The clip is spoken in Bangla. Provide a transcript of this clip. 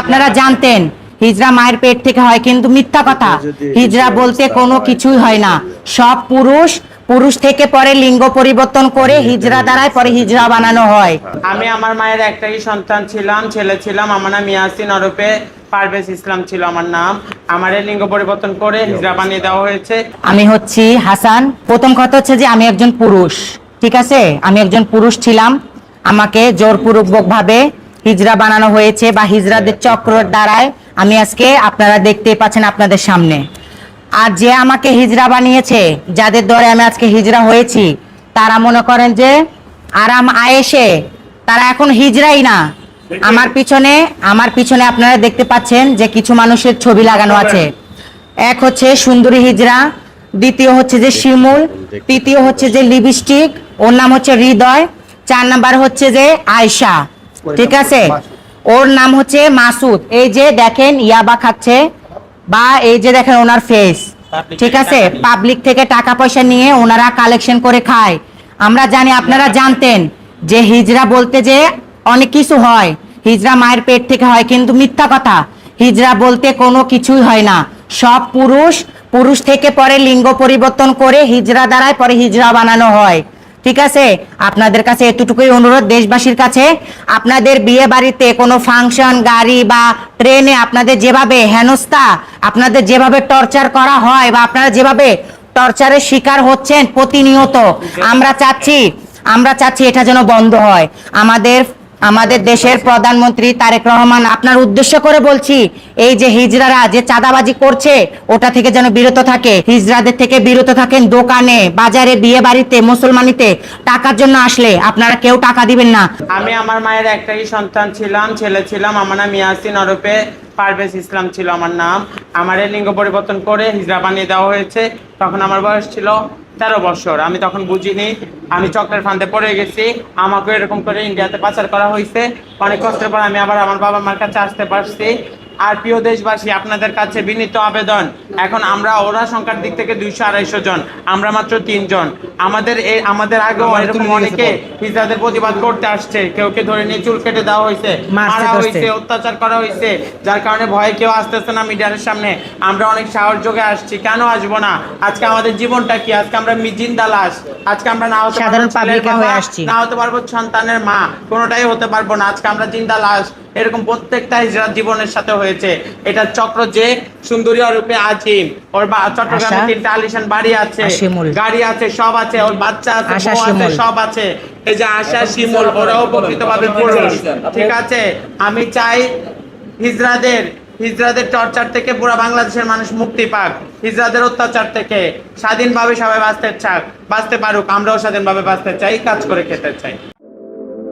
আপনারা জানতেন হিজরা মায়ের পেট থেকে হয়, কিন্তু মিথ্যা কথা। হিজরা বলতে কোনো কিছুই হয় না, সব পুরুষ পুরুষ থেকে পরে লিঙ্গ পরিবর্তন করে হিজরা দ্বারাই পরে হিজরা বানানো হয়। আমি আমার মায়ের একটাই সন্তান ছিলাম, ছেলে ছিলাম। আমার নাম ইয়াসিন ওরফে পারভেজ ইসলাম ছিল আমার নাম। আমার লিঙ্গ পরিবর্তন করে হিজরা বানিয়ে দেওয়া হয়েছে। আমি হচ্ছি হাসান। প্রথম কথা হচ্ছে যে আমি একজন পুরুষ, ঠিক আছে? আমি একজন পুরুষ ছিলাম, আমাকে জোরপূর্বক ভাবে হিজরা বানানো হয়েছে বা হিজরাদের চক্রের দ্বারায় আমি আজকে আপনারা দেখতে পাচ্ছেন আপনাদের সামনে। আর যে আমাকে হিজরা বানিয়েছে, যাদের দ্বারা আমি আজকে হিজরা হয়েছি, তারা মনে করেন যে আরাম আয়েশে তারা এখন হিজরাই না। আমার পিছনে আপনারা দেখতে পাচ্ছেন যে কিছু মানুষের ছবি লাগানো আছে। এক হচ্ছে সুন্দরী হিজরা, দ্বিতীয় হচ্ছে যে শিমুল, তৃতীয় হচ্ছে যে লিপস্টিক, ওর নাম হচ্ছে হৃদয়, 4 নাম্বার হচ্ছে যে আয়শা, ঠিক আছে? ওর নাম হচ্ছে মাসুদ। এই যে দেখেন ইয়াবা খাচ্ছে, বা এই যে দেখেন ওনার ফেস, ঠিক আছে? পাবলিক থেকে টাকা পয়সা নিয়ে ওনারা কালেকশন করে খায়। আমরা জানি, আপনারা জানতেন যে হিজরা বলতে যে অনেক কিছু হয়, হিজরা মায়ের পেট থেকে হয়, কিন্তু মিথ্যা কথা। হিজরা বলতে কোনো কিছুই হয় না, সব পুরুষ পুরুষ থেকে পরে লিঙ্গ পরিবর্তন করে হিজরা দ্বারাই পরে হিজরা বানানো হয়, ঠিক আছে? আপনাদের কাছে এতটুকুই অনুরোধ, দেশবাসীর কাছে, আপনাদের বিয়ে বাড়িতে কোনো ফাংশন, গাড়ি বা ট্রেনে আপনাদের যেভাবে হেনস্থা, আপনাদের যেভাবে টর্চার করা হয় বা আপনারা যেভাবে টর্চারের শিকার হচ্ছেন প্রতিনিয়ত, আমরা চাচ্ছি এটা যেন বন্ধ হয়। আমাদের দেশের প্রধানমন্ত্রী তারেক রহমান, আপনার উদ্দেশ্য করে বলছি, এই যে হিজড়ারা যে চাঁদাবাজি করছে ওটা থেকে যেন বিরত থাকে, হিজড়াদের থেকে বিরত থাকেন। দোকানে, বাজারে, বিয়ে বাড়িতে, মুসলমানিতে টাকার জন্য আসলে আপনারা কেউ টাকা দিবেন না। আমি আমার মায়ের একটাই সন্তান ছিলাম, ছেলে ছিলাম। আমার নাম ইয়াসিন ওরফে পারভেজ ইসলাম ছিল আমার নাম। আমার লিঙ্গ পরিবর্তন করে হিজরা বানিয়ে দেওয়া হয়েছে। তখন আমার বয়স ছিল 13 বছর। আমি তখন বুঝিনি, আমি চক্রের ফাঁদে পড়ে গেছি। আমাকে এরকম করে ইন্ডিয়াতে পাচার করা হয়েছে। অনেক কষ্টের পর আমি আবার আমার বাবা মার কাছে আসতে পারছি। আর প্রিয় দেশবাসী, আপনাদের কাছে বিনীত আবেদন, এখন আমরা ওরা সংখ্যার দিক থেকে 200-250 জন, আমরা মাত্র 3 জন। আমাদের আগেও এরকম অনেকে হিজড়াদের প্রতিবাদ করতে আসছে। কেউকে ধরে নিয়ে চুল কেটে দেওয়া হয়েছে, মারা হয়েছে, অত্যাচার করা হয়েছে, যার কারণে ভয়ে কেউ আসতেছে না মিডিয়ার সামনে। আমরা অনেক সাহস যোগে আসছি, কেন আসবো না? আজকে আমাদের জীবনটা কি? আজকে আমরা জিন্দা লাশ। আজকে আমরা না হতে সাধারণ পাবলিক হয়ে আসছি, না হতে পারবো সন্তানের মা, কোনোটাই হতে পারবো না। আজকে আমরা জিন্দা লাশ। এরকম প্রত্যেকটা হিজড়ার জীবনের সাথে হয়েছে। এটা চক্র যে সুন্দরী রূপে আজিম, ওর চট্টগ্রামে 3টা আলিশান বাড়ি আছে, গাড়ি আছে, সব আছে, ওর বাচ্চা আছে, বউ আছে, সব আছে। এই যে আশা, শিমুল, ওরাও প্রকৃতভাবে পুরুষ, ঠিক আছে? আমি চাই হিজড়াদের টর্চার থেকে পুরো বাংলাদেশের মানুষ মুক্তি পাক, হিজড়াদের অত্যাচার থেকে স্বাধীনভাবে সবাই বাঁচতে পারুক। আমরাও স্বাধীনভাবে বাঁচতে চাই, কাজ করে খেতে চাই।